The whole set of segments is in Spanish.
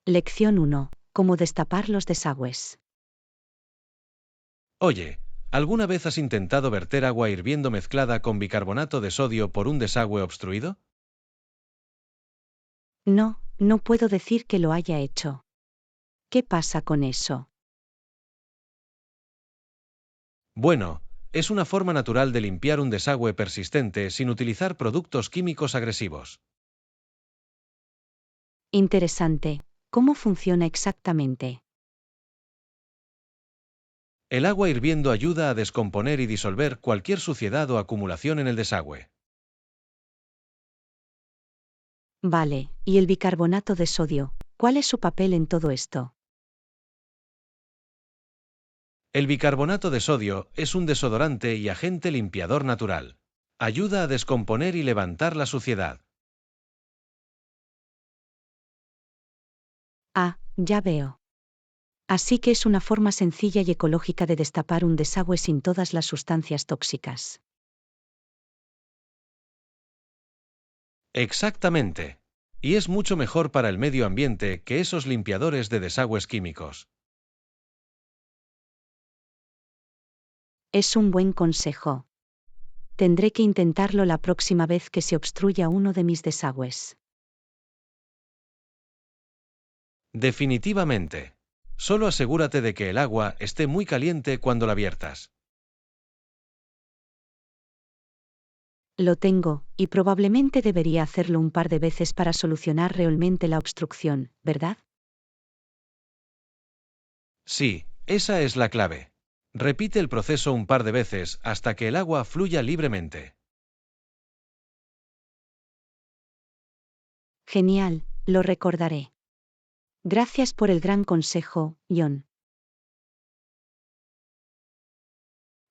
Lección 1. Cómo destapar los desagües. Oye, ¿alguna vez has intentado verter agua hirviendo mezclada con bicarbonato de sodio por un desagüe obstruido? No, no puedo decir que lo haya hecho. ¿Qué pasa con eso? Bueno, es una forma natural de limpiar un desagüe persistente sin utilizar productos químicos agresivos. Interesante. ¿Cómo funciona exactamente? El agua hirviendo ayuda a descomponer y disolver cualquier suciedad o acumulación en el desagüe. Vale, ¿y el bicarbonato de sodio? ¿Cuál es su papel en todo esto? El bicarbonato de sodio es un desodorante y agente limpiador natural. Ayuda a descomponer y levantar la suciedad. Ah, ya veo. Así que es una forma sencilla y ecológica de destapar un desagüe sin todas las sustancias tóxicas. Exactamente. Y es mucho mejor para el medio ambiente que esos limpiadores de desagües químicos. Es un buen consejo. Tendré que intentarlo la próxima vez que se obstruya uno de mis desagües. Definitivamente. Solo asegúrate de que el agua esté muy caliente cuando la viertas. Lo tengo, y probablemente debería hacerlo un par de veces para solucionar realmente la obstrucción, ¿verdad? Sí, esa es la clave. Repite el proceso un par de veces hasta que el agua fluya libremente. Genial, lo recordaré. Gracias por el gran consejo, John.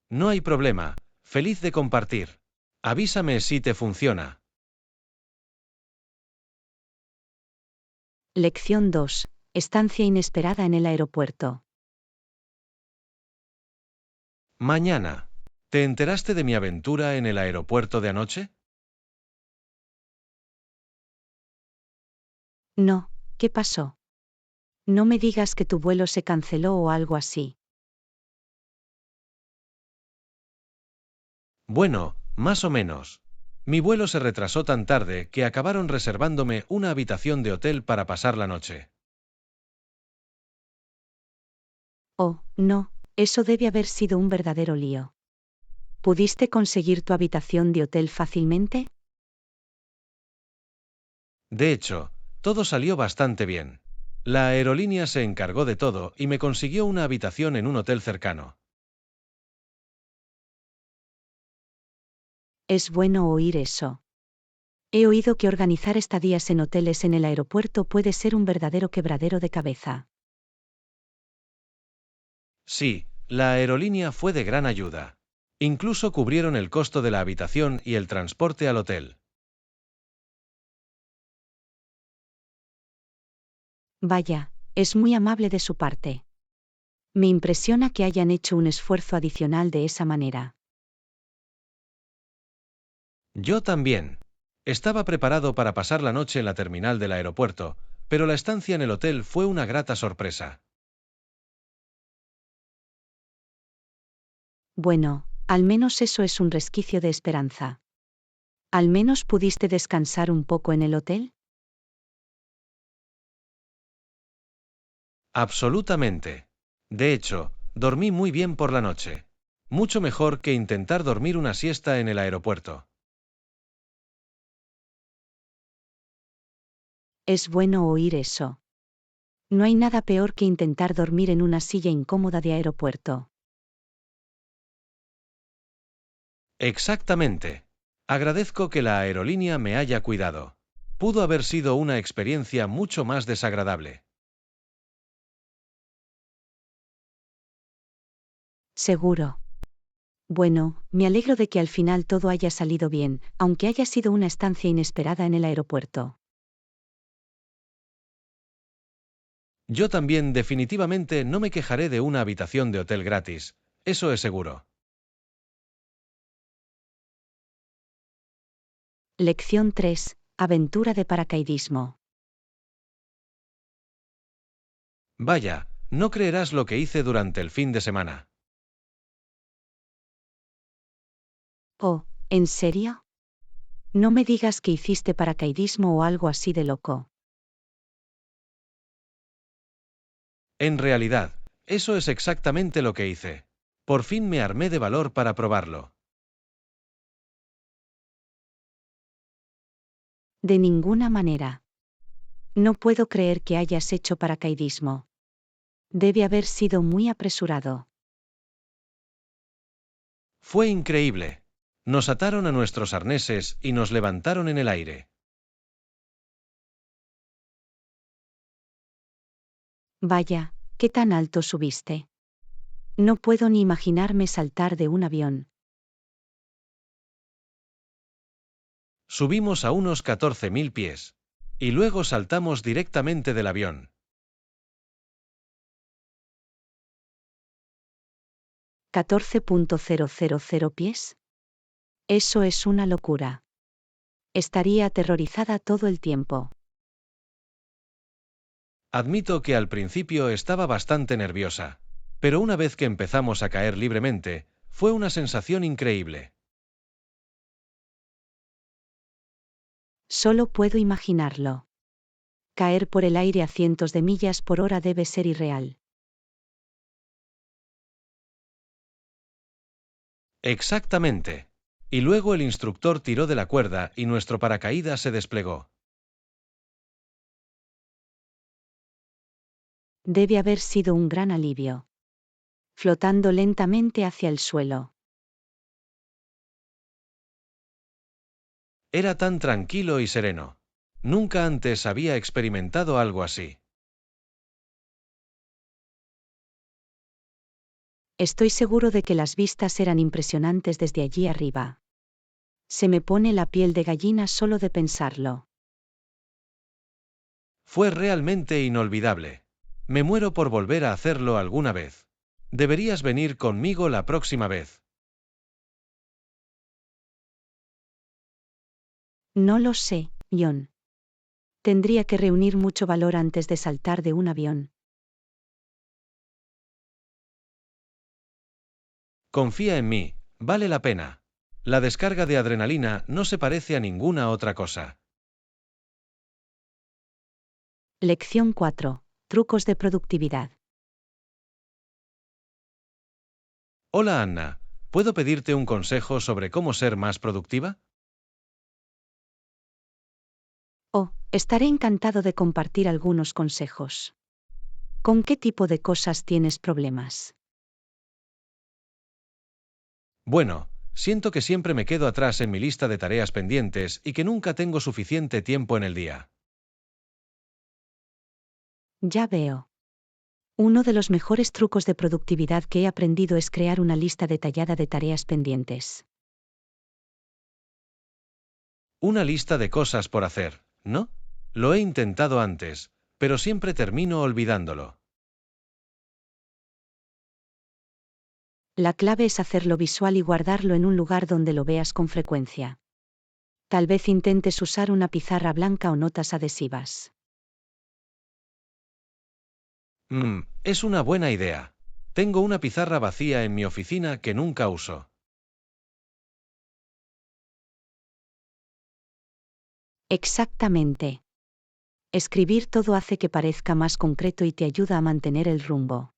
No hay problema. Feliz de compartir. Avísame si te funciona. Lección 2. Estancia inesperada en el aeropuerto. Mañana. ¿Te enteraste de mi aventura en el aeropuerto de anoche? No, ¿qué pasó? No me digas que tu vuelo se canceló o algo así. Bueno, más o menos. Mi vuelo se retrasó tan tarde que acabaron reservándome una habitación de hotel para pasar la noche. Oh, no, eso debe haber sido un verdadero lío. ¿Pudiste conseguir tu habitación de hotel fácilmente? De hecho, todo salió bastante bien. La aerolínea se encargó de todo y me consiguió una habitación en un hotel cercano. Es bueno oír eso. He oído que organizar estadías en hoteles en el aeropuerto puede ser un verdadero quebradero de cabeza. Sí, la aerolínea fue de gran ayuda. Incluso cubrieron el costo de la habitación y el transporte al hotel. Vaya, es muy amable de su parte. Me impresiona que hayan hecho un esfuerzo adicional de esa manera. Yo también. Estaba preparado para pasar la noche en la terminal del aeropuerto, pero la estancia en el hotel fue una grata sorpresa. Bueno, al menos eso es un resquicio de esperanza. ¿Al menos pudiste descansar un poco en el hotel? Absolutamente. De hecho, dormí muy bien por la noche. Mucho mejor que intentar dormir una siesta en el aeropuerto. Es bueno oír eso. No hay nada peor que intentar dormir en una silla incómoda de aeropuerto. Exactamente. Agradezco que la aerolínea me haya cuidado. Pudo haber sido una experiencia mucho más desagradable. Seguro. Bueno, me alegro de que al final todo haya salido bien, aunque haya sido una estancia inesperada en el aeropuerto. Yo también definitivamente no me quejaré de una habitación de hotel gratis, eso es seguro. Lección 3. Aventura de paracaidismo. Vaya, no creerás lo que hice durante el fin de semana. Oh, ¿en serio? No me digas que hiciste paracaidismo o algo así de loco. En realidad, eso es exactamente lo que hice. Por fin me armé de valor para probarlo. De ninguna manera. No puedo creer que hayas hecho paracaidismo. Debe haber sido muy apresurado. Fue increíble. Nos ataron a nuestros arneses y nos levantaron en el aire. Vaya, ¿qué tan alto subiste? No puedo ni imaginarme saltar de un avión. Subimos a unos 14.000 pies. Y luego saltamos directamente del avión. 14.000 pies. Eso es una locura. Estaría aterrorizada todo el tiempo. Admito que al principio estaba bastante nerviosa. Pero una vez que empezamos a caer libremente, fue una sensación increíble. Solo puedo imaginarlo. Caer por el aire a cientos de millas por hora debe ser irreal. Exactamente. Y luego el instructor tiró de la cuerda y nuestro paracaídas se desplegó. Debe haber sido un gran alivio. Flotando lentamente hacia el suelo. Era tan tranquilo y sereno. Nunca antes había experimentado algo así. Estoy seguro de que las vistas eran impresionantes desde allí arriba. Se me pone la piel de gallina solo de pensarlo. Fue realmente inolvidable. Me muero por volver a hacerlo alguna vez. Deberías venir conmigo la próxima vez. No lo sé, John. Tendría que reunir mucho valor antes de saltar de un avión. Confía en mí, vale la pena. La descarga de adrenalina no se parece a ninguna otra cosa. Lección 4. Trucos de productividad. Hola Anna, ¿puedo pedirte un consejo sobre cómo ser más productiva? Oh, estaré encantado de compartir algunos consejos. ¿Con qué tipo de cosas tienes problemas? Bueno, siento que siempre me quedo atrás en mi lista de tareas pendientes y que nunca tengo suficiente tiempo en el día. Ya veo. Uno de los mejores trucos de productividad que he aprendido es crear una lista detallada de tareas pendientes. Una lista de cosas por hacer, ¿no? Lo he intentado antes, pero siempre termino olvidándolo. La clave es hacerlo visual y guardarlo en un lugar donde lo veas con frecuencia. Tal vez intentes usar una pizarra blanca o notas adhesivas. Es una buena idea. Tengo una pizarra vacía en mi oficina que nunca uso. Exactamente. Escribir todo hace que parezca más concreto y te ayuda a mantener el rumbo.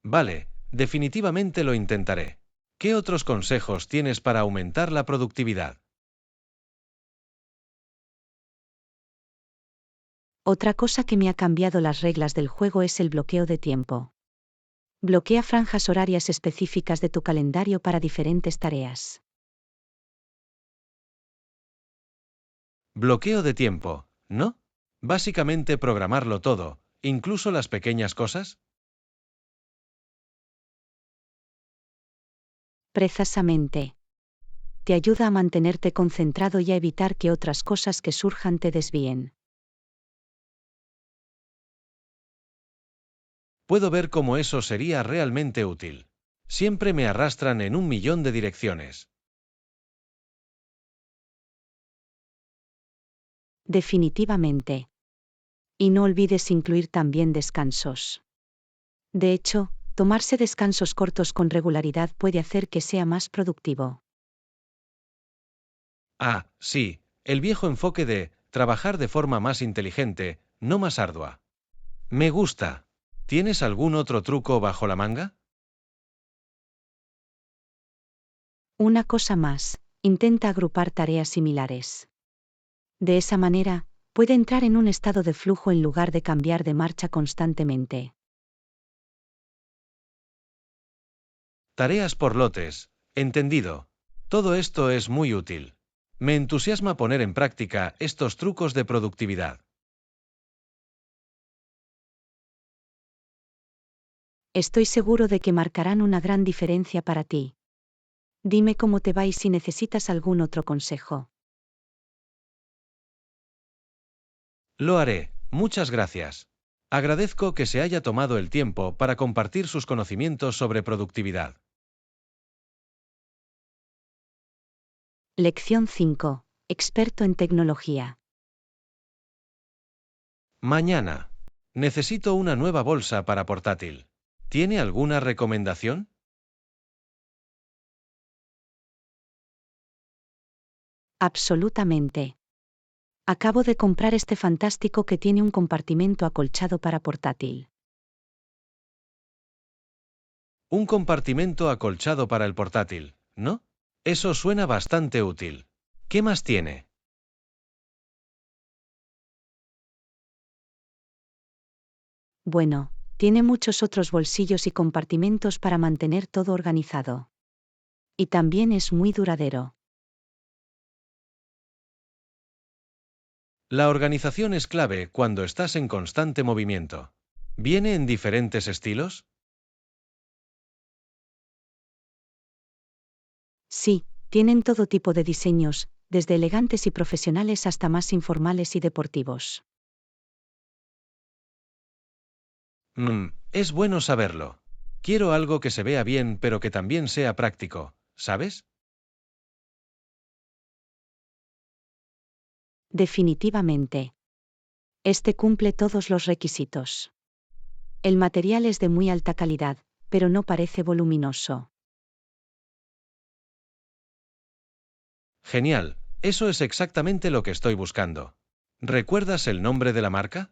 Vale, definitivamente lo intentaré. ¿Qué otros consejos tienes para aumentar la productividad? Otra cosa que me ha cambiado las reglas del juego es el bloqueo de tiempo. Bloquea franjas horarias específicas de tu calendario para diferentes tareas. Bloqueo de tiempo, ¿no? Básicamente programarlo todo, incluso las pequeñas cosas. Precisamente. Te ayuda a mantenerte concentrado y a evitar que otras cosas que surjan te desvíen. Puedo ver cómo eso sería realmente útil. Siempre me arrastran en 1.000.000 de direcciones. Definitivamente. Y no olvides incluir también descansos. De hecho, tomarse descansos cortos con regularidad puede hacer que sea más productivo. Ah, sí, el viejo enfoque de trabajar de forma más inteligente, no más ardua. Me gusta. ¿Tienes algún otro truco bajo la manga? Una cosa más, intenta agrupar tareas similares. De esa manera, puede entrar en un estado de flujo en lugar de cambiar de marcha constantemente. Tareas por lotes. Entendido. Todo esto es muy útil. Me entusiasma poner en práctica estos trucos de productividad. Estoy seguro de que marcarán una gran diferencia para ti. Dime cómo te va y si necesitas algún otro consejo. Lo haré. Muchas gracias. Agradezco que se haya tomado el tiempo para compartir sus conocimientos sobre productividad. Lección 5. Experto en tecnología. Mañana. Necesito una nueva bolsa para portátil. ¿Tiene alguna recomendación? Absolutamente. Acabo de comprar este fantástico que tiene un compartimento acolchado para portátil. Un compartimento acolchado para el portátil, ¿no? Eso suena bastante útil. ¿Qué más tiene? Bueno, tiene muchos otros bolsillos y compartimentos para mantener todo organizado. Y también es muy duradero. La organización es clave cuando estás en constante movimiento. ¿Viene en diferentes estilos? Sí, tienen todo tipo de diseños, desde elegantes y profesionales hasta más informales y deportivos. Es bueno saberlo. Quiero algo que se vea bien pero que también sea práctico, ¿sabes? Definitivamente. Este cumple todos los requisitos. El material es de muy alta calidad, pero no parece voluminoso. Genial, eso es exactamente lo que estoy buscando. ¿Recuerdas el nombre de la marca?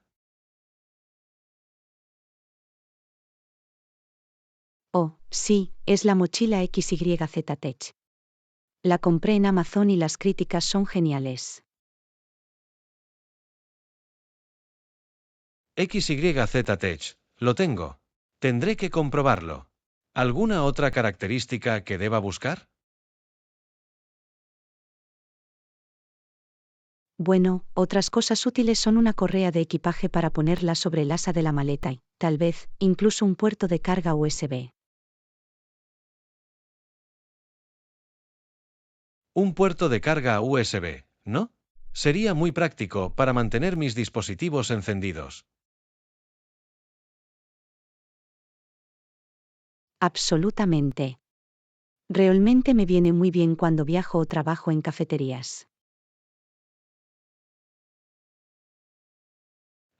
Oh, sí, es la mochila XYZ Tech. La compré en Amazon y las críticas son geniales. XYZ Tech, lo tengo. Tendré que comprobarlo. ¿Alguna otra característica que deba buscar? Bueno, otras cosas útiles son una correa de equipaje para ponerla sobre el asa de la maleta y, tal vez, incluso un puerto de carga USB. Un puerto de carga USB, ¿no? Sería muy práctico para mantener mis dispositivos encendidos. Absolutamente. Realmente me viene muy bien cuando viajo o trabajo en cafeterías.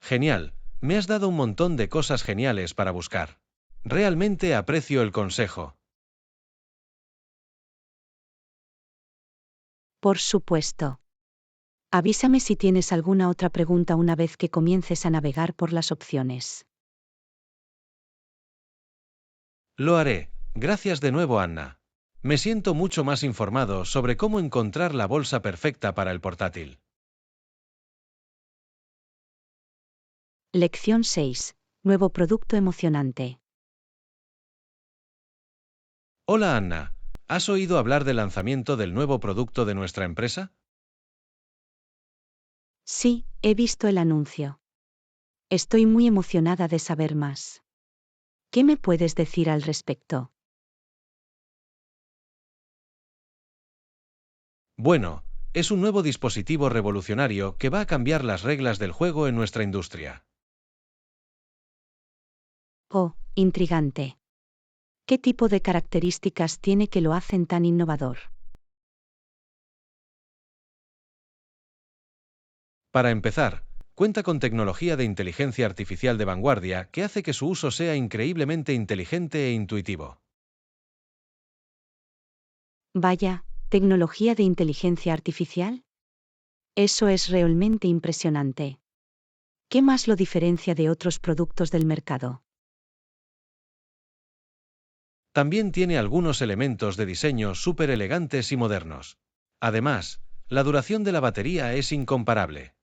Genial, me has dado un montón de cosas geniales para buscar. Realmente aprecio el consejo. Por supuesto. Avísame si tienes alguna otra pregunta una vez que comiences a navegar por las opciones. Lo haré. Gracias de nuevo, Anna. Me siento mucho más informado sobre cómo encontrar la bolsa perfecta para el portátil. Lección 6. Nuevo producto emocionante. Hola, Anna. ¿Has oído hablar del lanzamiento del nuevo producto de nuestra empresa? Sí, he visto el anuncio. Estoy muy emocionada de saber más. ¿Qué me puedes decir al respecto? Bueno, es un nuevo dispositivo revolucionario que va a cambiar las reglas del juego en nuestra industria. Oh, intrigante. ¿Qué tipo de características tiene que lo hacen tan innovador? Para empezar, Cuenta con tecnología de inteligencia artificial de vanguardia que hace que su uso sea increíblemente inteligente e intuitivo. Vaya, ¿tecnología de inteligencia artificial? Eso es realmente impresionante. ¿Qué más lo diferencia de otros productos del mercado? También tiene algunos elementos de diseño súper elegantes y modernos. Además, la duración de la batería es incomparable.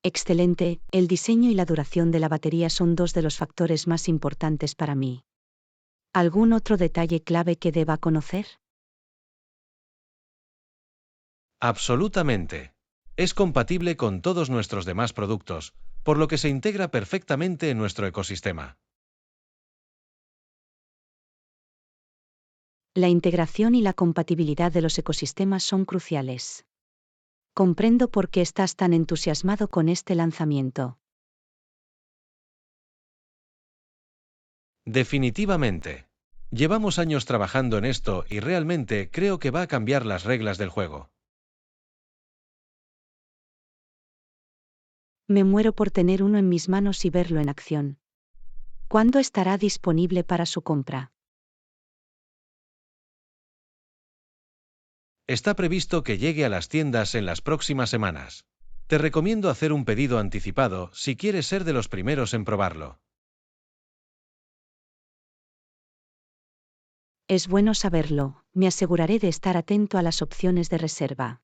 Excelente, el diseño y la duración de la batería son dos de los factores más importantes para mí. ¿Algún otro detalle clave que deba conocer? Absolutamente. Es compatible con todos nuestros demás productos, por lo que se integra perfectamente en nuestro ecosistema. La integración y la compatibilidad de los ecosistemas son cruciales. Comprendo por qué estás tan entusiasmado con este lanzamiento. Definitivamente. Llevamos años trabajando en esto y realmente creo que va a cambiar las reglas del juego. Me muero por tener uno en mis manos y verlo en acción. ¿Cuándo estará disponible para su compra? Está previsto que llegue a las tiendas en las próximas semanas. Te recomiendo hacer un pedido anticipado si quieres ser de los primeros en probarlo. Es bueno saberlo, me aseguraré de estar atento a las opciones de reserva.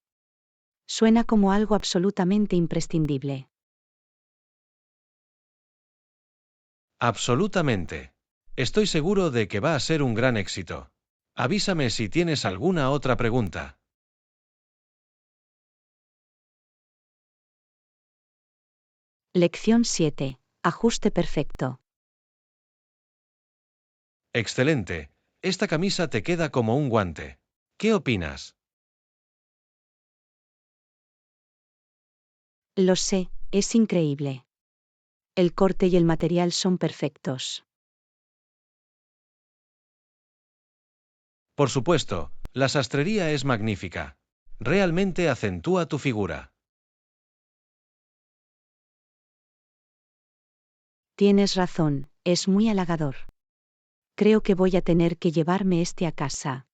Suena como algo absolutamente imprescindible. Absolutamente. Estoy seguro de que va a ser un gran éxito. Avísame si tienes alguna otra pregunta. Lección 7. Ajuste perfecto. Excelente. Esta camisa te queda como un guante. ¿Qué opinas? Lo sé, es increíble. El corte y el material son perfectos. Por supuesto, la sastrería es magnífica. Realmente acentúa tu figura. Tienes razón, es muy halagador. Creo que voy a tener que llevarme este a casa.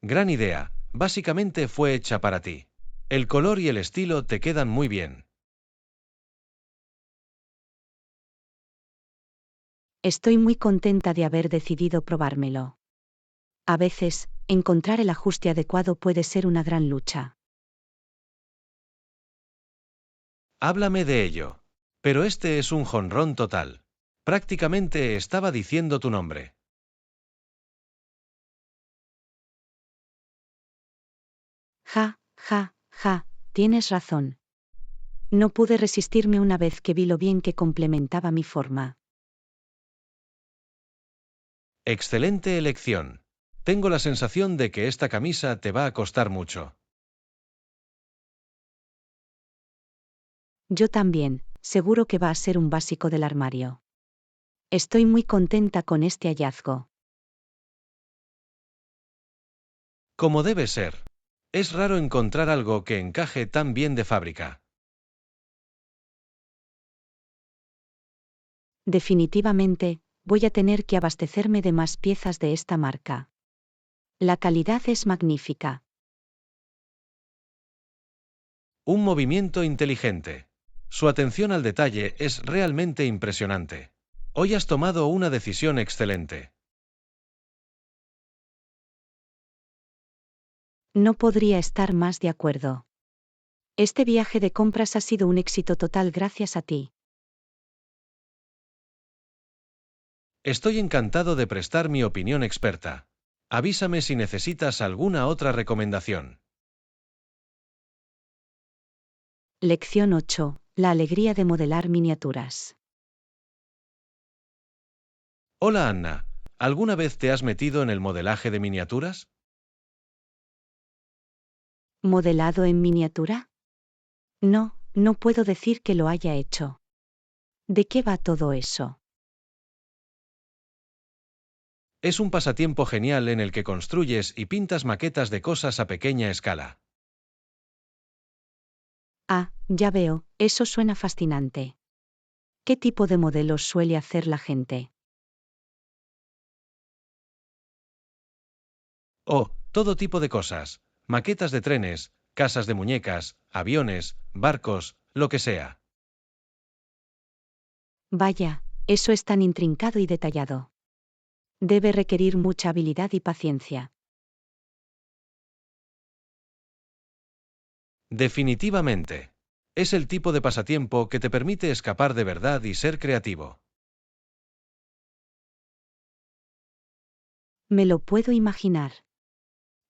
Gran idea. Básicamente fue hecha para ti. El color y el estilo te quedan muy bien. Estoy muy contenta de haber decidido probármelo. A veces, encontrar el ajuste adecuado puede ser una gran lucha. Háblame de ello. Pero este es un jonrón total. Prácticamente estaba diciendo tu nombre. Ja, ja, ja, tienes razón. No pude resistirme una vez que vi lo bien que complementaba mi forma. Excelente elección. Tengo la sensación de que esta camisa te va a costar mucho. Yo también, seguro que va a ser un básico del armario. Estoy muy contenta con este hallazgo. Como debe ser. Es raro encontrar algo que encaje tan bien de fábrica. Definitivamente, voy a tener que abastecerme de más piezas de esta marca. La calidad es magnífica. Un movimiento inteligente. Su atención al detalle es realmente impresionante. Hoy has tomado una decisión excelente. No podría estar más de acuerdo. Este viaje de compras ha sido un éxito total gracias a ti. Estoy encantado de prestar mi opinión experta. Avísame si necesitas alguna otra recomendación. Lección 8. La alegría de modelar miniaturas. Hola Anna, ¿alguna vez te has metido en el modelaje de miniaturas? ¿Modelado en miniatura? No, no puedo decir que lo haya hecho. ¿De qué va todo eso? Es un pasatiempo genial en el que construyes y pintas maquetas de cosas a pequeña escala. Ah, ya veo, eso suena fascinante. ¿Qué tipo de modelos suele hacer la gente? Oh, todo tipo de cosas. Maquetas de trenes, casas de muñecas, aviones, barcos, lo que sea. Vaya, eso es tan intrincado y detallado. Debe requerir mucha habilidad y paciencia. Definitivamente. Es el tipo de pasatiempo que te permite escapar de verdad y ser creativo. Me lo puedo imaginar.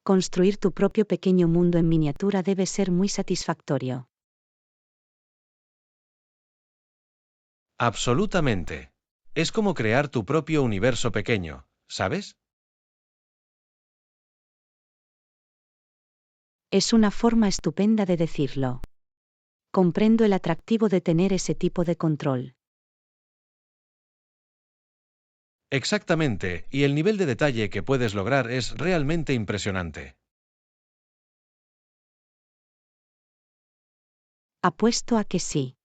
Construir tu propio pequeño mundo en miniatura debe ser muy satisfactorio. Absolutamente. Es como crear tu propio universo pequeño, ¿sabes? Es una forma estupenda de decirlo. Comprendo el atractivo de tener ese tipo de control. Exactamente, y el nivel de detalle que puedes lograr es realmente impresionante. Apuesto a que sí.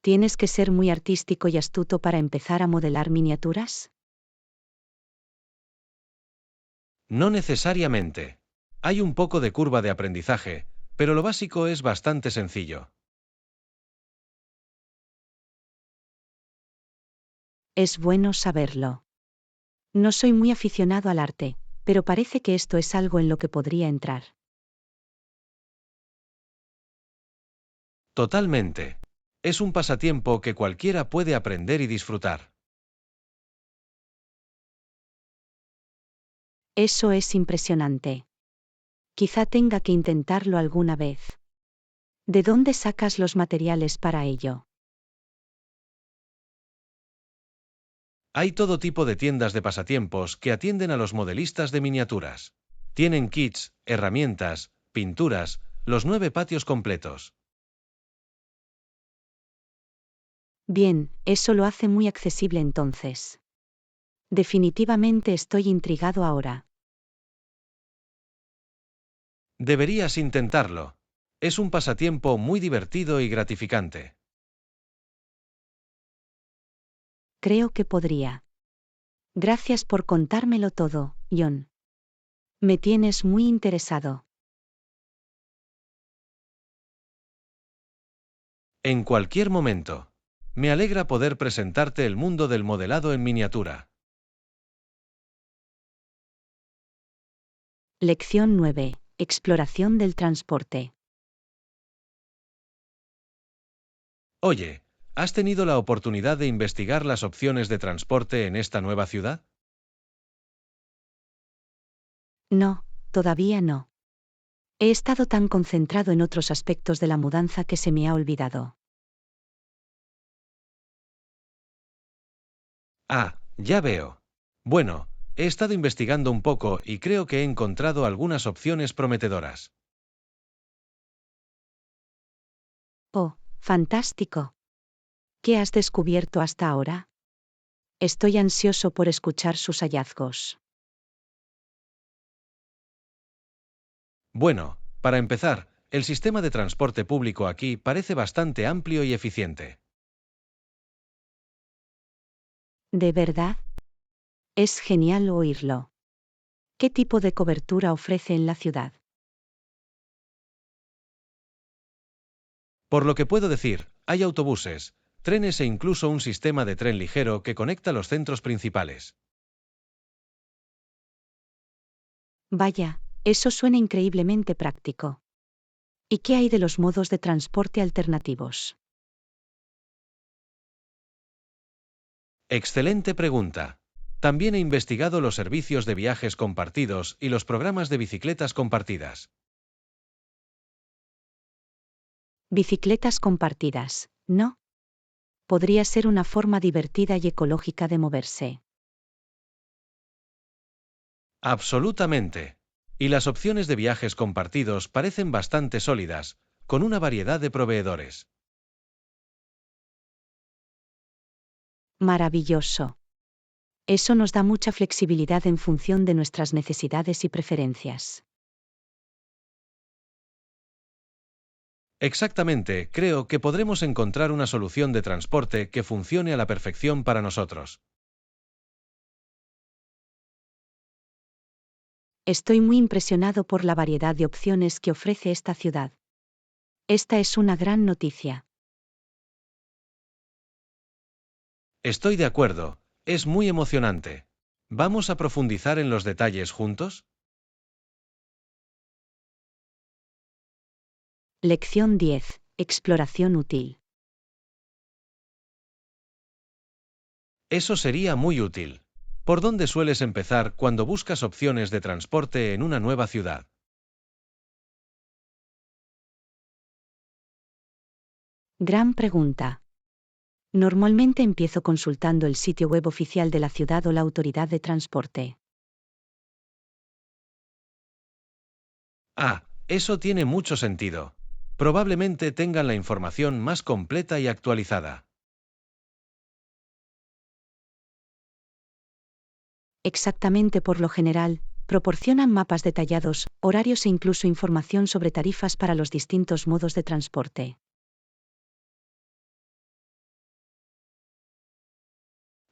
¿Tienes que ser muy artístico y astuto para empezar a modelar miniaturas? No necesariamente. Hay un poco de curva de aprendizaje, pero lo básico es bastante sencillo. Es bueno saberlo. No soy muy aficionado al arte, pero parece que esto es algo en lo que podría entrar. Totalmente. Es un pasatiempo que cualquiera puede aprender y disfrutar. Eso es impresionante. Quizá tenga que intentarlo alguna vez. ¿De dónde sacas los materiales para ello? Hay todo tipo de tiendas de pasatiempos que atienden a los modelistas de miniaturas. Tienen kits, herramientas, pinturas, los 9 patios completos. Bien, eso lo hace muy accesible entonces. Definitivamente estoy intrigado ahora. Deberías intentarlo. Es un pasatiempo muy divertido y gratificante. Creo que podría. Gracias por contármelo todo, John. Me tienes muy interesado. En cualquier momento. Me alegra poder presentarte el mundo del modelado en miniatura. Lección 9. Exploración del transporte. Oye, ¿has tenido la oportunidad de investigar las opciones de transporte en esta nueva ciudad? No, todavía no. He estado tan concentrado en otros aspectos de la mudanza que se me ha olvidado. Ah, ya veo. Bueno, he estado investigando un poco y creo que he encontrado algunas opciones prometedoras. Oh, fantástico. ¿Qué has descubierto hasta ahora? Estoy ansioso por escuchar sus hallazgos. Bueno, para empezar, el sistema de transporte público aquí parece bastante amplio y eficiente. ¿De verdad? Es genial oírlo. ¿Qué tipo de cobertura ofrece en la ciudad? Por lo que puedo decir, hay autobuses, trenes e incluso un sistema de tren ligero que conecta los centros principales. Vaya, eso suena increíblemente práctico. ¿Y qué hay de los modos de transporte alternativos? Excelente pregunta. También he investigado los servicios de viajes compartidos y los programas de bicicletas compartidas. Bicicletas compartidas, ¿no? Podría ser una forma divertida y ecológica de moverse. Absolutamente. Y las opciones de viajes compartidos parecen bastante sólidas, con una variedad de proveedores. Maravilloso. Eso nos da mucha flexibilidad en función de nuestras necesidades y preferencias. Exactamente, creo que podremos encontrar una solución de transporte que funcione a la perfección para nosotros. Estoy muy impresionado por la variedad de opciones que ofrece esta ciudad. Esta es una gran noticia. Estoy de acuerdo, es muy emocionante. ¿Vamos a profundizar en los detalles juntos? Lección 10. Exploración útil. Eso sería muy útil. ¿Por dónde sueles empezar cuando buscas opciones de transporte en una nueva ciudad? Gran pregunta. Normalmente empiezo consultando el sitio web oficial de la ciudad o la autoridad de transporte. Ah, eso tiene mucho sentido. Probablemente tengan la información más completa y actualizada. Exactamente, por lo general, proporcionan mapas detallados, horarios e incluso información sobre tarifas para los distintos modos de transporte.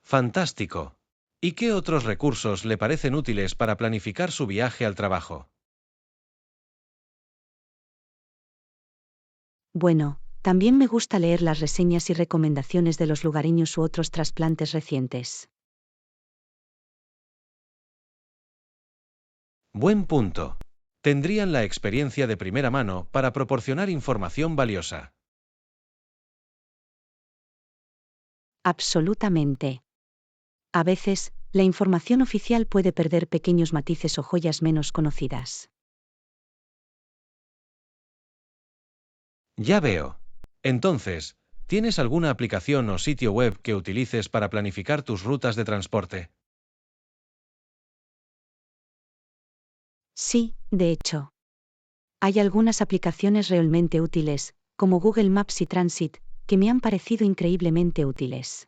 Fantástico. ¿Y qué otros recursos le parecen útiles para planificar su viaje al trabajo? Bueno, también me gusta leer las reseñas y recomendaciones de los lugareños u otros trasplantes recientes. Buen punto. Tendrían la experiencia de primera mano para proporcionar información valiosa. Absolutamente. A veces, la información oficial puede perder pequeños matices o joyas menos conocidas. Ya veo. Entonces, ¿tienes alguna aplicación o sitio web que utilices para planificar tus rutas de transporte? Sí, de hecho. Hay algunas aplicaciones realmente útiles, como Google Maps y Transit, que me han parecido increíblemente útiles.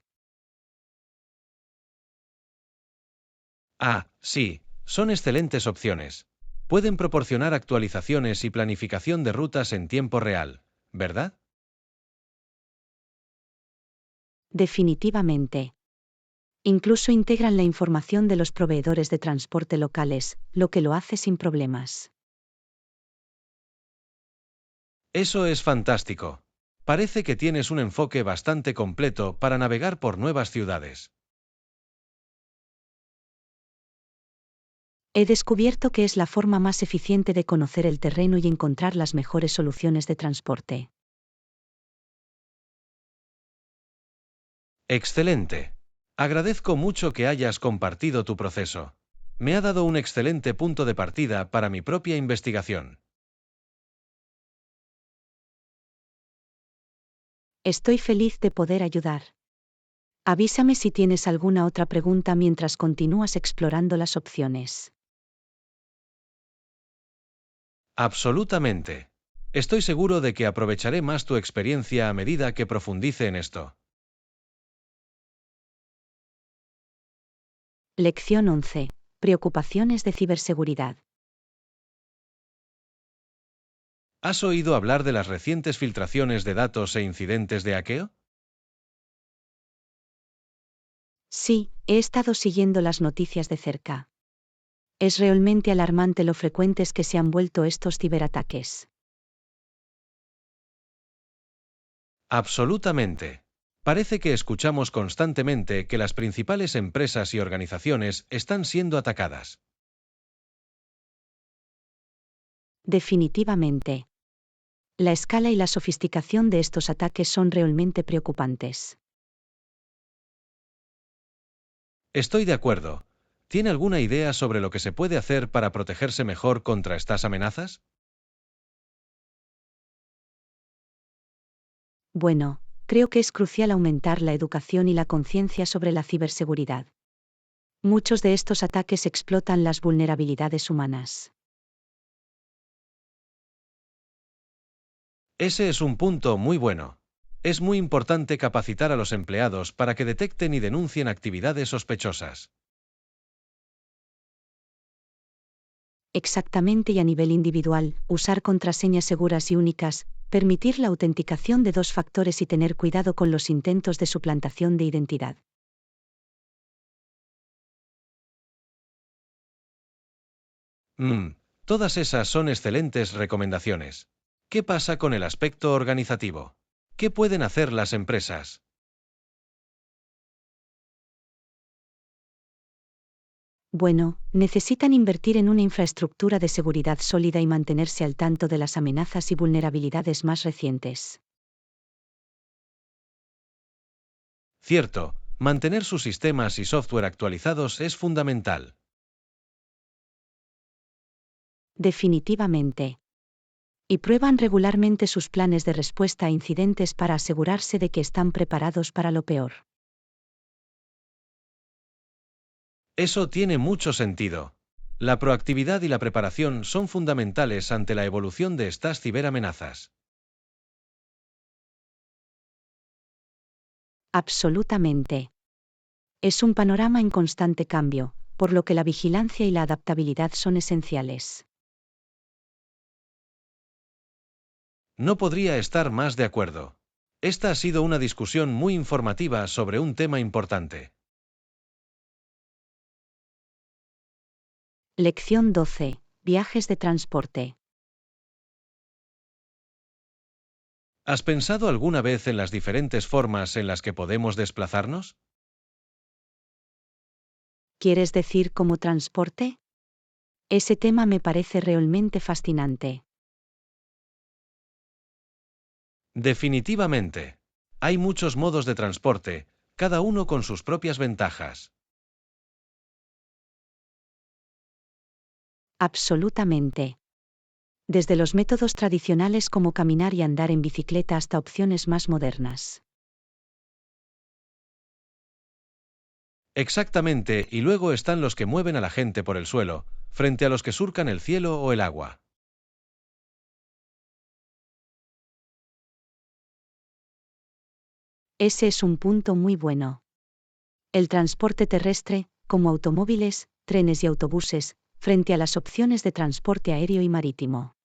Ah, sí, son excelentes opciones. Pueden proporcionar actualizaciones y planificación de rutas en tiempo real, ¿verdad? Definitivamente. Incluso integran la información de los proveedores de transporte locales, lo que lo hace sin problemas. Eso es fantástico. Parece que tienes un enfoque bastante completo para navegar por nuevas ciudades. He descubierto que es la forma más eficiente de conocer el terreno y encontrar las mejores soluciones de transporte. Excelente. Agradezco mucho que hayas compartido tu proceso. Me ha dado un excelente punto de partida para mi propia investigación. Estoy feliz de poder ayudar. Avísame si tienes alguna otra pregunta mientras continúas explorando las opciones. Absolutamente. Estoy seguro de que aprovecharé más tu experiencia a medida que profundice en esto. Lección 11. Preocupaciones de ciberseguridad. ¿Has oído hablar de las recientes filtraciones de datos e incidentes de hackeo? Sí, he estado siguiendo las noticias de cerca. Es realmente alarmante lo frecuentes que se han vuelto estos ciberataques. Absolutamente. Parece que escuchamos constantemente que las principales empresas y organizaciones están siendo atacadas. Definitivamente. La escala y la sofisticación de estos ataques son realmente preocupantes. Estoy de acuerdo. ¿Tiene alguna idea sobre lo que se puede hacer para protegerse mejor contra estas amenazas? Bueno, creo que es crucial aumentar la educación y la conciencia sobre la ciberseguridad. Muchos de estos ataques explotan las vulnerabilidades humanas. Ese es un punto muy bueno. Es muy importante capacitar a los empleados para que detecten y denuncien actividades sospechosas. Exactamente, y a nivel individual, usar contraseñas seguras y únicas, permitir la autenticación de 2 factores y tener cuidado con los intentos de suplantación de identidad. Todas esas son excelentes recomendaciones. ¿Qué pasa con el aspecto organizativo? ¿Qué pueden hacer las empresas? Bueno, necesitan invertir en una infraestructura de seguridad sólida y mantenerse al tanto de las amenazas y vulnerabilidades más recientes. Cierto, mantener sus sistemas y software actualizados es fundamental. Definitivamente. Y prueban regularmente sus planes de respuesta a incidentes para asegurarse de que están preparados para lo peor. Eso tiene mucho sentido. La proactividad y la preparación son fundamentales ante la evolución de estas ciberamenazas. Absolutamente. Es un panorama en constante cambio, por lo que la vigilancia y la adaptabilidad son esenciales. No podría estar más de acuerdo. Esta ha sido una discusión muy informativa sobre un tema importante. Lección 12. Viajes de transporte. ¿Has pensado alguna vez en las diferentes formas en las que podemos desplazarnos? ¿Quieres decir como transporte? Ese tema me parece realmente fascinante. Definitivamente. Hay muchos modos de transporte, cada uno con sus propias ventajas. Absolutamente. Desde los métodos tradicionales como caminar y andar en bicicleta hasta opciones más modernas. Exactamente, y luego están los que mueven a la gente por el suelo, frente a los que surcan el cielo o el agua. Ese es un punto muy bueno. El transporte terrestre, como automóviles, trenes y autobuses, frente a las opciones de transporte aéreo y marítimo.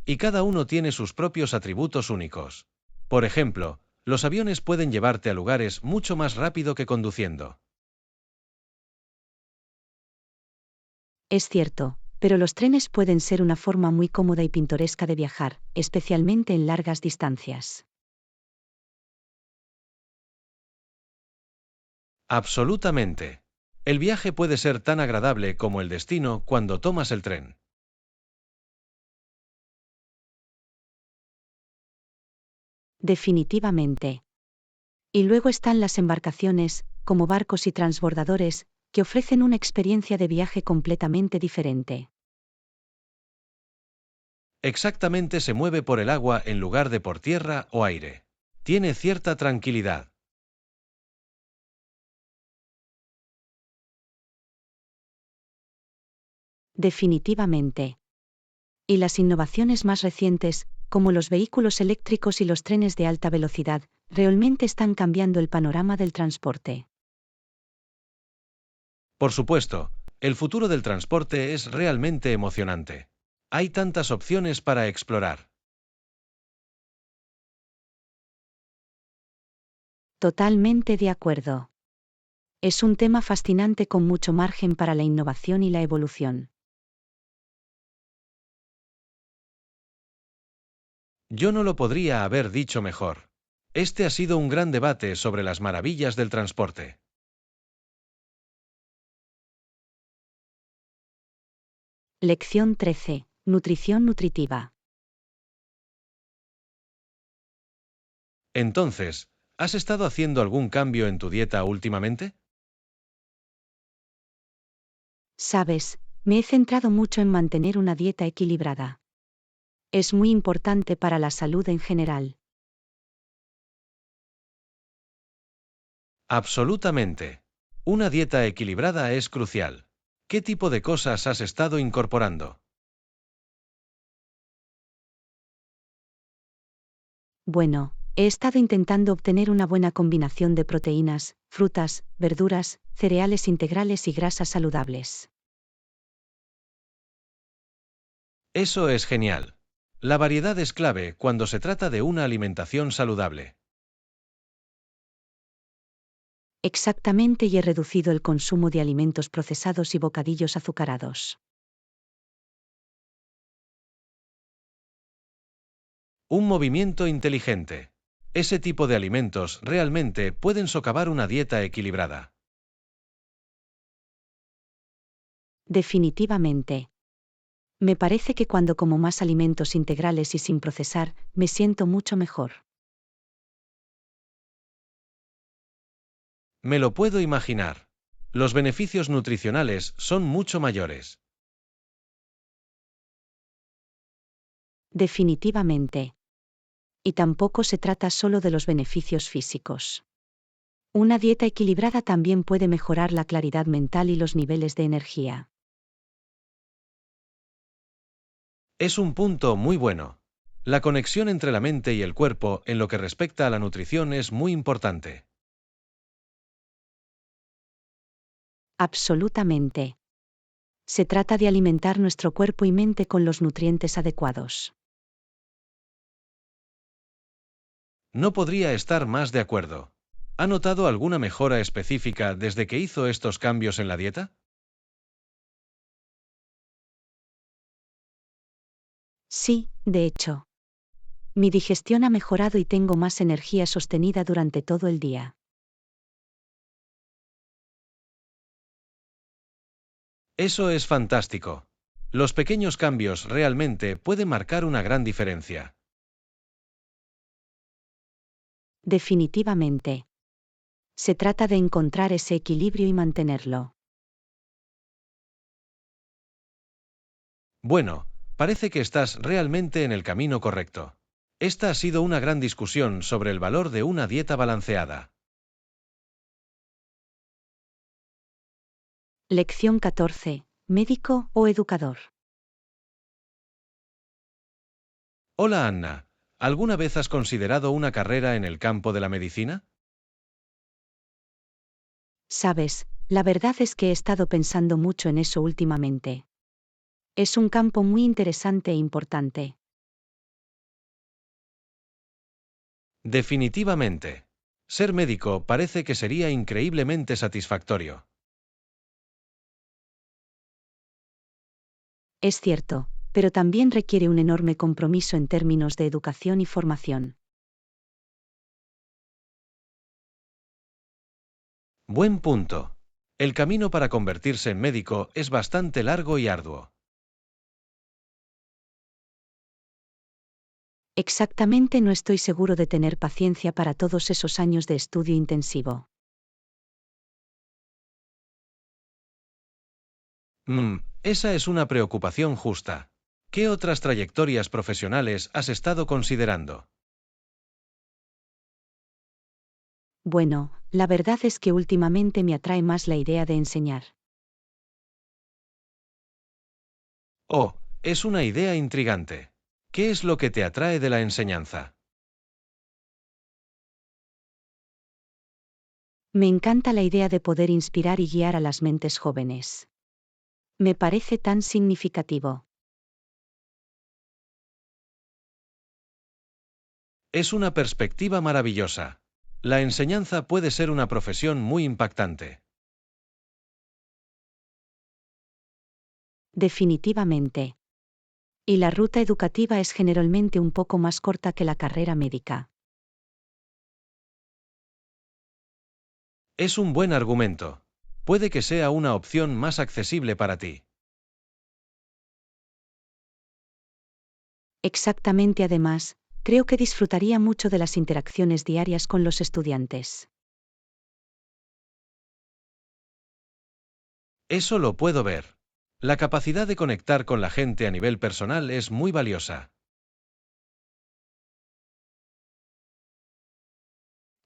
Y cada uno tiene sus propios atributos únicos. Por ejemplo, los aviones pueden llevarte a lugares mucho más rápido que conduciendo. Es cierto, pero los trenes pueden ser una forma muy cómoda y pintoresca de viajar, especialmente en largas distancias. Absolutamente. El viaje puede ser tan agradable como el destino cuando tomas el tren. Definitivamente. Y luego están las embarcaciones, como barcos y transbordadores, que ofrecen una experiencia de viaje completamente diferente. Exactamente, se mueve por el agua en lugar de por tierra o aire. Tiene cierta tranquilidad. Definitivamente. Y las innovaciones más recientes, como los vehículos eléctricos y los trenes de alta velocidad, realmente están cambiando el panorama del transporte. Por supuesto, el futuro del transporte es realmente emocionante. Hay tantas opciones para explorar. Totalmente de acuerdo. Es un tema fascinante con mucho margen para la innovación y la evolución. Yo no lo podría haber dicho mejor. Este ha sido un gran debate sobre las maravillas del transporte. Lección 13. Nutrición nutritiva. Entonces, ¿has estado haciendo algún cambio en tu dieta últimamente? Sabes, me he centrado mucho en mantener una dieta equilibrada. Es muy importante para la salud en general. Absolutamente. Una dieta equilibrada es crucial. ¿Qué tipo de cosas has estado incorporando? Bueno, He estado intentando obtener una buena combinación de proteínas, frutas, verduras, cereales integrales y grasas saludables. Eso es genial. La variedad es clave cuando se trata de una alimentación saludable. Exactamente, y he reducido el consumo de alimentos procesados y bocadillos azucarados. Un movimiento inteligente. Ese tipo de alimentos realmente pueden socavar una dieta equilibrada. Definitivamente. Me parece que cuando como más alimentos integrales y sin procesar, me siento mucho mejor. Me lo puedo imaginar. Los beneficios nutricionales son mucho mayores. Definitivamente. Y tampoco se trata solo de los beneficios físicos. Una dieta equilibrada también puede mejorar la claridad mental y los niveles de energía. Es un punto muy bueno. La conexión entre la mente y el cuerpo en lo que respecta a la nutrición es muy importante. Absolutamente. Se trata de alimentar nuestro cuerpo y mente con los nutrientes adecuados. No podría estar más de acuerdo. ¿Ha notado alguna mejora específica desde que hizo estos cambios en la dieta? Sí, de hecho. Mi digestión ha mejorado y tengo más energía sostenida durante todo el día. Eso es fantástico. Los pequeños cambios realmente pueden marcar una gran diferencia. Definitivamente. Se trata de encontrar ese equilibrio y mantenerlo. Bueno, parece que estás realmente en el camino correcto. Esta ha sido una gran discusión sobre el valor de una dieta balanceada. Lección 14. ¿Médico o educador? Hola Anna, ¿alguna vez has considerado una carrera en el campo de la medicina? Sabes, la verdad es que he estado pensando mucho en eso últimamente. Es un campo muy interesante e importante. Definitivamente. Ser médico parece que sería increíblemente satisfactorio. Es cierto, pero también requiere un enorme compromiso en términos de educación y formación. Buen punto. El camino para convertirse en médico es bastante largo y arduo. Exactamente, no estoy seguro de tener paciencia para todos esos años de estudio intensivo. Esa es una preocupación justa. ¿Qué otras trayectorias profesionales has estado considerando? Bueno, la verdad es que últimamente me atrae más la idea de enseñar. Oh, es una idea intrigante. ¿Qué es lo que te atrae de la enseñanza? Me encanta la idea de poder inspirar y guiar a las mentes jóvenes. Me parece tan significativo. Es una perspectiva maravillosa. La enseñanza puede ser una profesión muy impactante. Definitivamente. Y la ruta educativa es generalmente un poco más corta que la carrera médica. Es un buen argumento. Puede que sea una opción más accesible para ti. Exactamente, además, creo que disfrutaría mucho de las interacciones diarias con los estudiantes. Eso lo puedo ver. La capacidad de conectar con la gente a nivel personal es muy valiosa.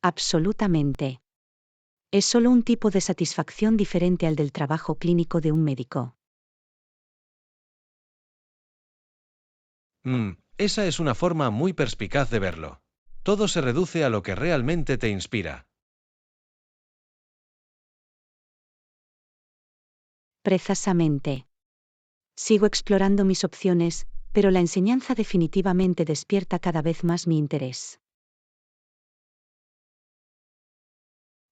Absolutamente. Es solo un tipo de satisfacción diferente al del trabajo clínico de un médico. Esa es una forma muy perspicaz de verlo. Todo se reduce a lo que realmente te inspira. Precisamente. Sigo explorando mis opciones, pero la enseñanza definitivamente despierta cada vez más mi interés.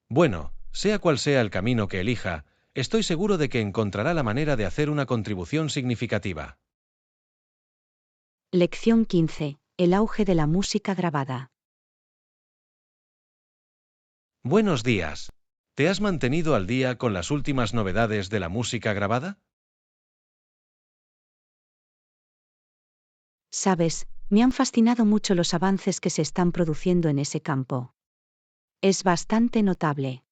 Bueno, sea cual sea el camino que elija, estoy seguro de que encontrará la manera de hacer una contribución significativa. Lección 15. El auge de la música grabada. Buenos días. ¿Te has mantenido al día con las últimas novedades de la música grabada? Sabes, me han fascinado mucho los avances que se están produciendo en ese campo. Es bastante notable.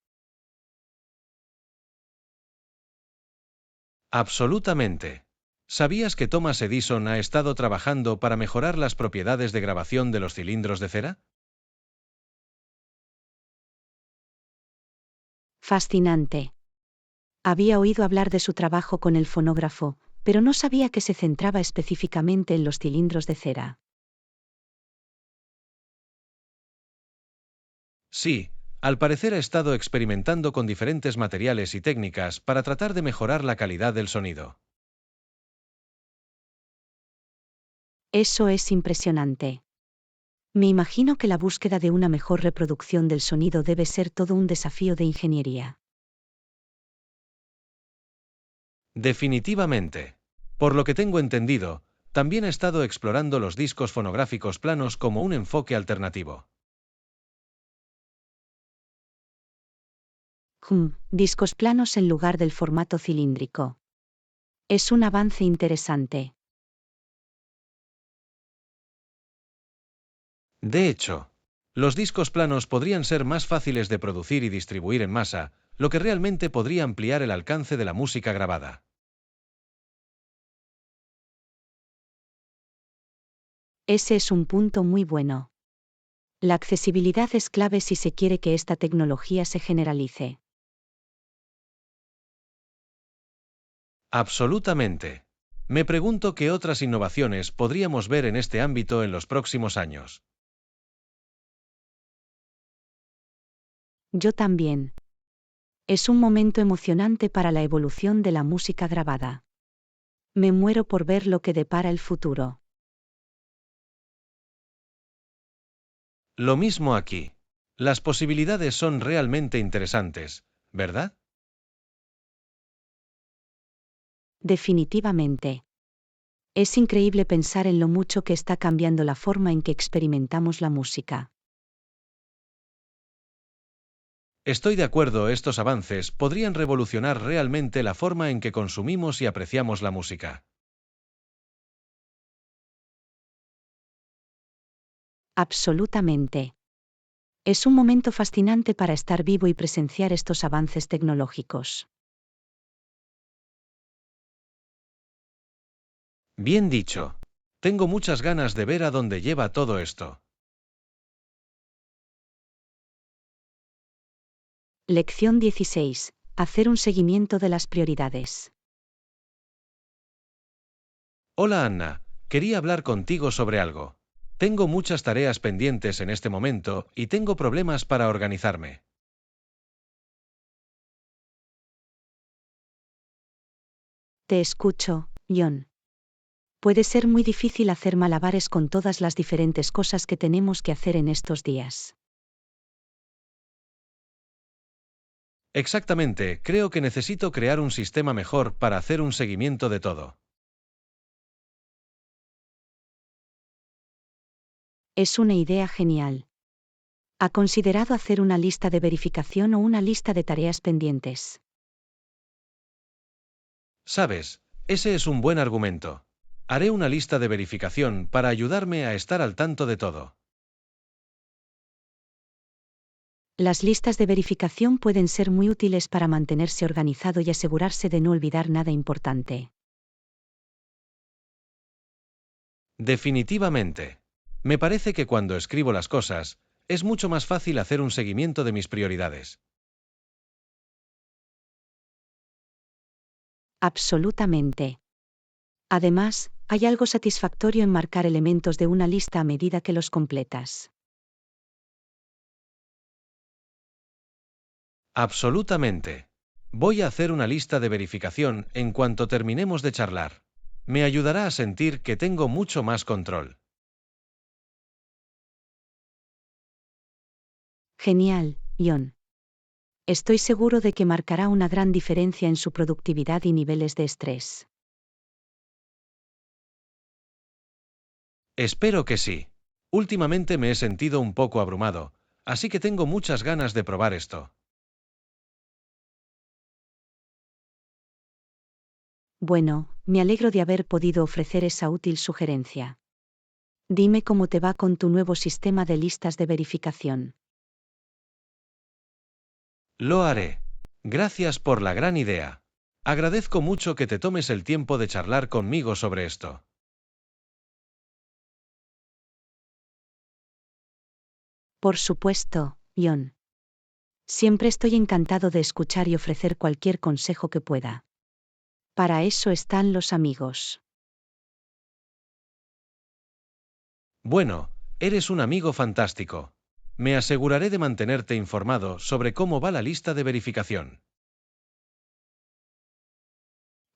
Absolutamente. ¿Sabías que Thomas Edison ha estado trabajando para mejorar las propiedades de grabación de los cilindros de cera? Fascinante. Había oído hablar de su trabajo con el fonógrafo, pero no sabía que se centraba específicamente en los cilindros de cera. Sí, al parecer ha estado experimentando con diferentes materiales y técnicas para tratar de mejorar la calidad del sonido. Eso es impresionante. Me imagino que la búsqueda de una mejor reproducción del sonido debe ser todo un desafío de ingeniería. Definitivamente. Por lo que tengo entendido, también ha estado explorando los discos fonográficos planos como un enfoque alternativo. Discos planos en lugar del formato cilíndrico. Es un avance interesante. De hecho, los discos planos podrían ser más fáciles de producir y distribuir en masa, lo que realmente podría ampliar el alcance de la música grabada. Ese es un punto muy bueno. La accesibilidad es clave si se quiere que esta tecnología se generalice. Absolutamente. Me pregunto qué otras innovaciones podríamos ver en este ámbito en los próximos años. Yo también. Es un momento emocionante para la evolución de la música grabada. Me muero por ver lo que depara el futuro. Lo mismo aquí. Las posibilidades son realmente interesantes, ¿verdad? Definitivamente. Es increíble pensar en lo mucho que está cambiando la forma en que experimentamos la música. Estoy de acuerdo, estos avances podrían revolucionar realmente la forma en que consumimos y apreciamos la música. Absolutamente. Es un momento fascinante para estar vivo y presenciar estos avances tecnológicos. Bien dicho. Tengo muchas ganas de ver a dónde lleva todo esto. Lección 16. Hacer un seguimiento de las prioridades. Hola Anna, quería hablar contigo sobre algo. Tengo muchas tareas pendientes en este momento y tengo problemas para organizarme. Te escucho, John. Puede ser muy difícil hacer malabares con todas las diferentes cosas que tenemos que hacer en estos días. Exactamente, creo que necesito crear un sistema mejor para hacer un seguimiento de todo. Es una idea genial. ¿Ha considerado hacer una lista de verificación o una lista de tareas pendientes? ¿Sabes? Ese es un buen argumento. Haré una lista de verificación para ayudarme a estar al tanto de todo. Las listas de verificación pueden ser muy útiles para mantenerse organizado y asegurarse de no olvidar nada importante. Definitivamente. Me parece que cuando escribo las cosas, es mucho más fácil hacer un seguimiento de mis prioridades. Absolutamente. Además, hay algo satisfactorio en marcar elementos de una lista a medida que los completas. Absolutamente. Voy a hacer una lista de verificación en cuanto terminemos de charlar. Me ayudará a sentir que tengo mucho más control. Genial, Ion. Estoy seguro de que marcará una gran diferencia en su productividad y niveles de estrés. Espero que sí. Últimamente me he sentido un poco abrumado, así que tengo muchas ganas de probar esto. Bueno, me alegro de haber podido ofrecer esa útil sugerencia. Dime cómo te va con tu nuevo sistema de listas de verificación. Lo haré. Gracias por la gran idea. Agradezco mucho que te tomes el tiempo de charlar conmigo sobre esto. Por supuesto, Ion. Siempre estoy encantado de escuchar y ofrecer cualquier consejo que pueda. Para eso están los amigos. Bueno, eres un amigo fantástico. Me aseguraré de mantenerte informado sobre cómo va la lista de verificación.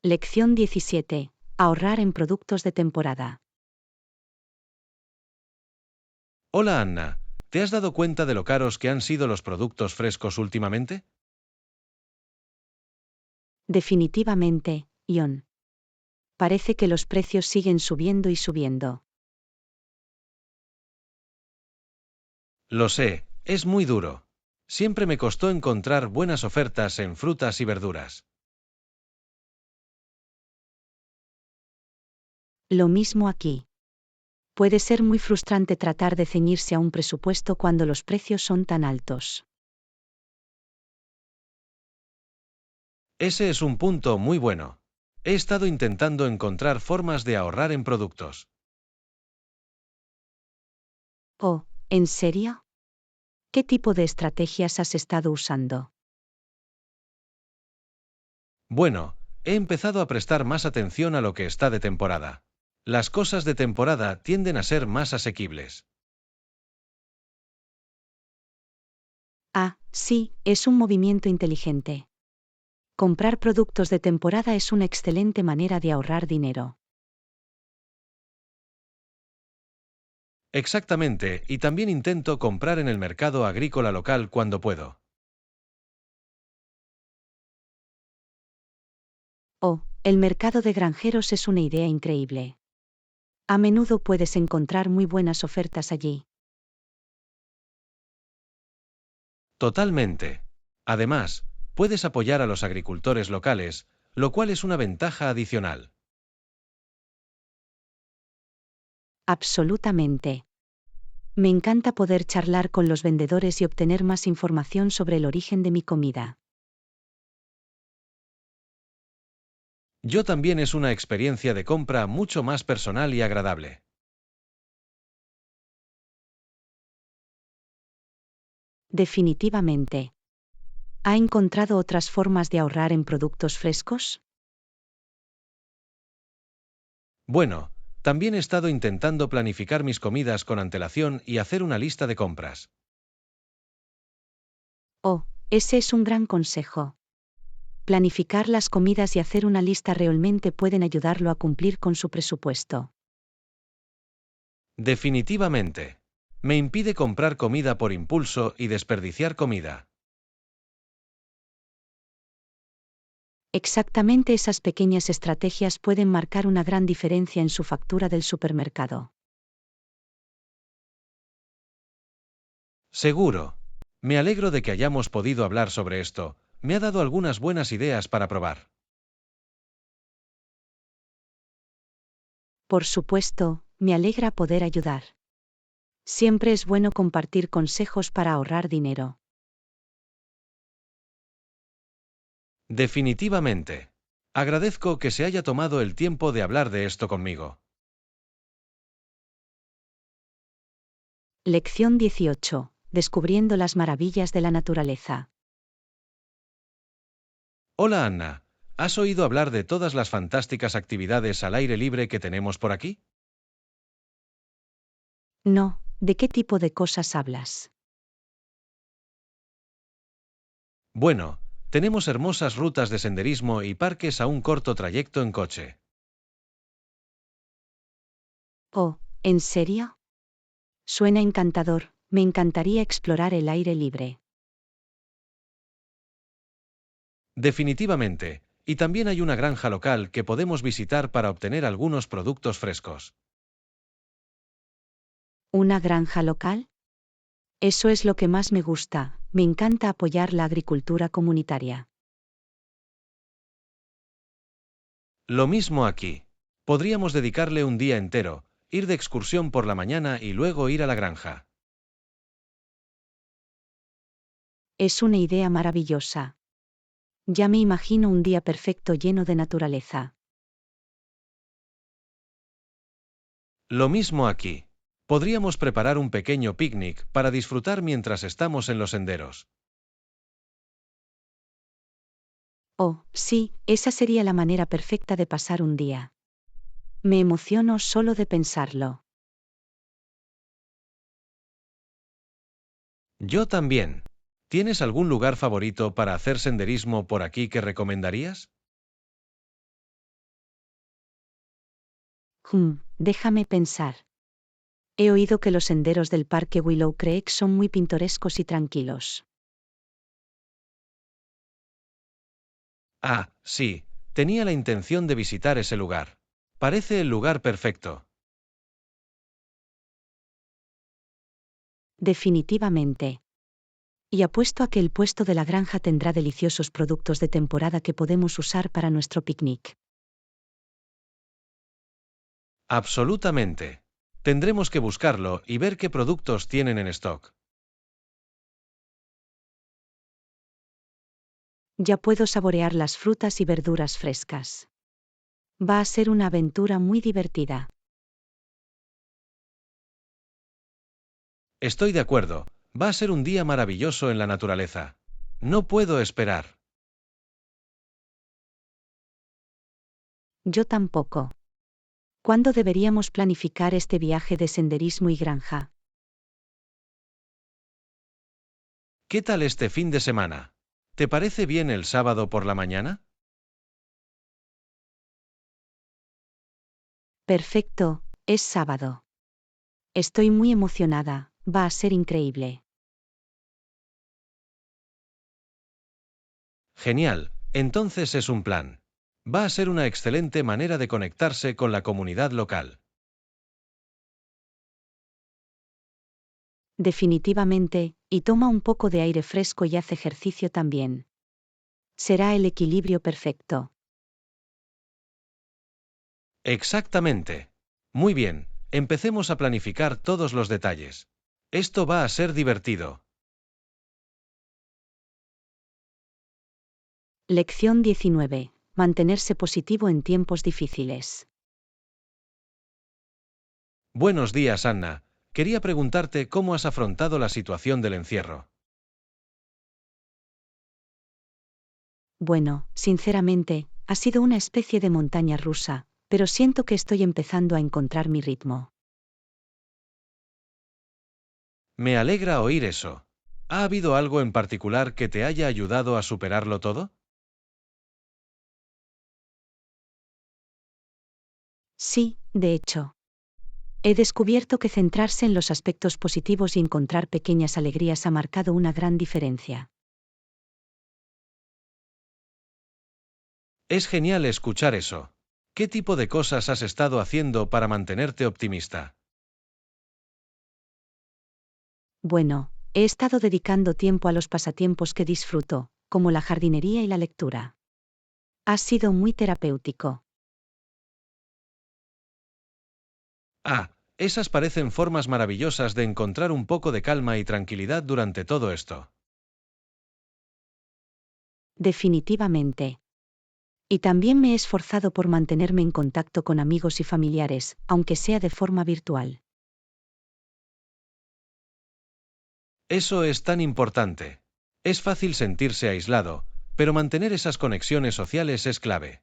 Lección 17. Ahorrar en productos de temporada. Hola Anna, ¿te has dado cuenta de lo caros que han sido los productos frescos últimamente? Definitivamente, Ion. Parece que los precios siguen subiendo y subiendo. Lo sé, es muy duro. Siempre me costó encontrar buenas ofertas en frutas y verduras. Lo mismo aquí. Puede ser muy frustrante tratar de ceñirse a un presupuesto cuando los precios son tan altos. Ese es un punto muy bueno. He estado intentando encontrar formas de ahorrar en productos. Oh, ¿en serio? ¿Qué tipo de estrategias has estado usando? Bueno, he empezado a prestar más atención a lo que está de temporada. Las cosas de temporada tienden a ser más asequibles. Ah, sí, es un movimiento inteligente. Comprar productos de temporada es una excelente manera de ahorrar dinero. Exactamente, y también intento comprar en el mercado agrícola local cuando puedo. Oh, el mercado de granjeros es una idea increíble. A menudo puedes encontrar muy buenas ofertas allí. Totalmente. Además, puedes apoyar a los agricultores locales, lo cual es una ventaja adicional. Absolutamente. Me encanta poder charlar con los vendedores y obtener más información sobre el origen de mi comida. Yo también es una experiencia de compra mucho más personal y agradable. Definitivamente. ¿Ha encontrado otras formas de ahorrar en productos frescos? Bueno, también he estado intentando planificar mis comidas con antelación y hacer una lista de compras. Oh, ese es un gran consejo. Planificar las comidas y hacer una lista realmente pueden ayudarlo a cumplir con su presupuesto. Definitivamente. Me impide comprar comida por impulso y desperdiciar comida. Exactamente, esas pequeñas estrategias pueden marcar una gran diferencia en su factura del supermercado. Seguro. Me alegro de que hayamos podido hablar sobre esto. Me ha dado algunas buenas ideas para probar. Por supuesto, me alegra poder ayudar. Siempre es bueno compartir consejos para ahorrar dinero. Definitivamente. Agradezco que se haya tomado el tiempo de hablar de esto conmigo. Lección 18. Descubriendo las maravillas de la naturaleza. Hola Anna, ¿has oído hablar de todas las fantásticas actividades al aire libre que tenemos por aquí? No, ¿de qué tipo de cosas hablas? Bueno, tenemos hermosas rutas de senderismo y parques a un corto trayecto en coche. Oh, ¿en serio? Suena encantador, me encantaría explorar el aire libre. Definitivamente, y también hay una granja local que podemos visitar para obtener algunos productos frescos. ¿Una granja local? Eso es lo que más me gusta, me encanta apoyar la agricultura comunitaria. Lo mismo aquí. Podríamos dedicarle un día entero, ir de excursión por la mañana y luego ir a la granja. Es una idea maravillosa. Ya me imagino un día perfecto lleno de naturaleza. Lo mismo aquí. Podríamos preparar un pequeño picnic para disfrutar mientras estamos en los senderos. Oh, sí, esa sería la manera perfecta de pasar un día. Me emociono solo de pensarlo. Yo también. ¿Tienes algún lugar favorito para hacer senderismo por aquí que recomendarías? Déjame pensar. He oído que los senderos del parque Willow Creek son muy pintorescos y tranquilos. Ah, sí, tenía la intención de visitar ese lugar. Parece el lugar perfecto. Definitivamente. Y apuesto a que el puesto de la granja tendrá deliciosos productos de temporada que podemos usar para nuestro picnic. Absolutamente. Tendremos que buscarlo y ver qué productos tienen en stock. Ya puedo saborear las frutas y verduras frescas. Va a ser una aventura muy divertida. Estoy de acuerdo, va a ser un día maravilloso en la naturaleza. No puedo esperar. Yo tampoco. ¿Cuándo deberíamos planificar este viaje de senderismo y granja? ¿Qué tal este fin de semana? ¿Te parece bien el sábado por la mañana? Perfecto, es sábado. Estoy muy emocionada, va a ser increíble. Genial, entonces es un plan. Va a ser una excelente manera de conectarse con la comunidad local. Definitivamente, y toma un poco de aire fresco y haz ejercicio también. Será el equilibrio perfecto. Exactamente. Muy bien, empecemos a planificar todos los detalles. Esto va a ser divertido. Lección 19. Mantenerse positivo en tiempos difíciles. Buenos días, Anna. Quería preguntarte cómo has afrontado la situación del encierro. Bueno, sinceramente, ha sido una especie de montaña rusa, pero siento que estoy empezando a encontrar mi ritmo. Me alegra oír eso. ¿Ha habido algo en particular que te haya ayudado a superarlo todo? Sí, de hecho. He descubierto que centrarse en los aspectos positivos y encontrar pequeñas alegrías ha marcado una gran diferencia. Es genial escuchar eso. ¿Qué tipo de cosas has estado haciendo para mantenerte optimista? Bueno, he estado dedicando tiempo a los pasatiempos que disfruto, como la jardinería y la lectura. Ha sido muy terapéutico. Ah, esas parecen formas maravillosas de encontrar un poco de calma y tranquilidad durante todo esto. Definitivamente. Y también me he esforzado por mantenerme en contacto con amigos y familiares, aunque sea de forma virtual. Eso es tan importante. Es fácil sentirse aislado, pero mantener esas conexiones sociales es clave.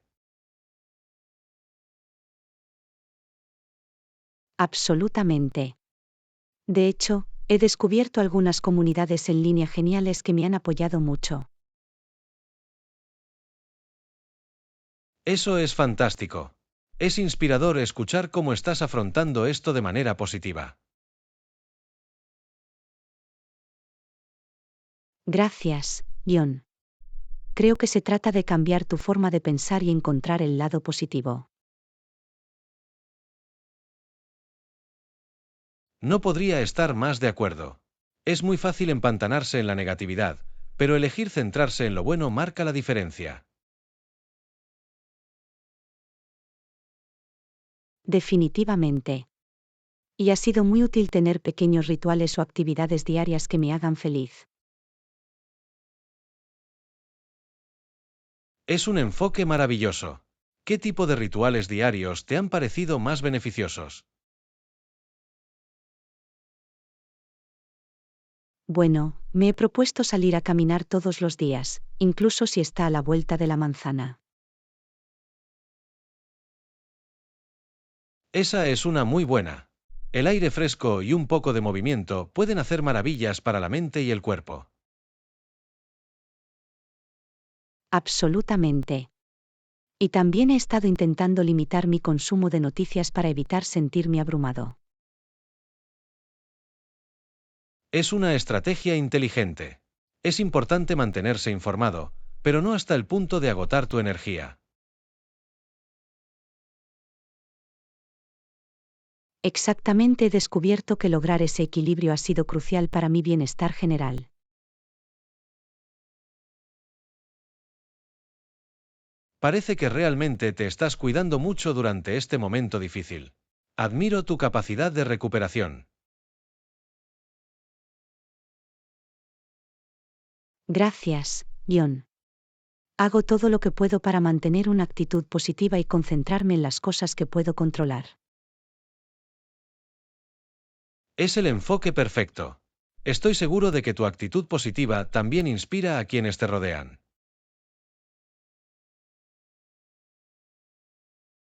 Absolutamente. De hecho, he descubierto algunas comunidades en línea geniales que me han apoyado mucho. Eso es fantástico. Es inspirador escuchar cómo estás afrontando esto de manera positiva. Gracias, John. Creo que se trata de cambiar tu forma de pensar y encontrar el lado positivo. No podría estar más de acuerdo. Es muy fácil empantanarse en la negatividad, pero elegir centrarse en lo bueno marca la diferencia. Definitivamente. Y ha sido muy útil tener pequeños rituales o actividades diarias que me hagan feliz. Es un enfoque maravilloso. ¿Qué tipo de rituales diarios te han parecido más beneficiosos? Bueno, me he propuesto salir a caminar todos los días, incluso si está a la vuelta de la manzana. Esa es una muy buena. El aire fresco y un poco de movimiento pueden hacer maravillas para la mente y el cuerpo. Absolutamente. Y también he estado intentando limitar mi consumo de noticias para evitar sentirme abrumado. Es una estrategia inteligente. Es importante mantenerse informado, pero no hasta el punto de agotar tu energía. Exactamente, he descubierto que lograr ese equilibrio ha sido crucial para mi bienestar general. Parece que realmente te estás cuidando mucho durante este momento difícil. Admiro tu capacidad de recuperación. Gracias, John. Hago todo lo que puedo para mantener una actitud positiva y concentrarme en las cosas que puedo controlar. Es el enfoque perfecto. Estoy seguro de que tu actitud positiva también inspira a quienes te rodean.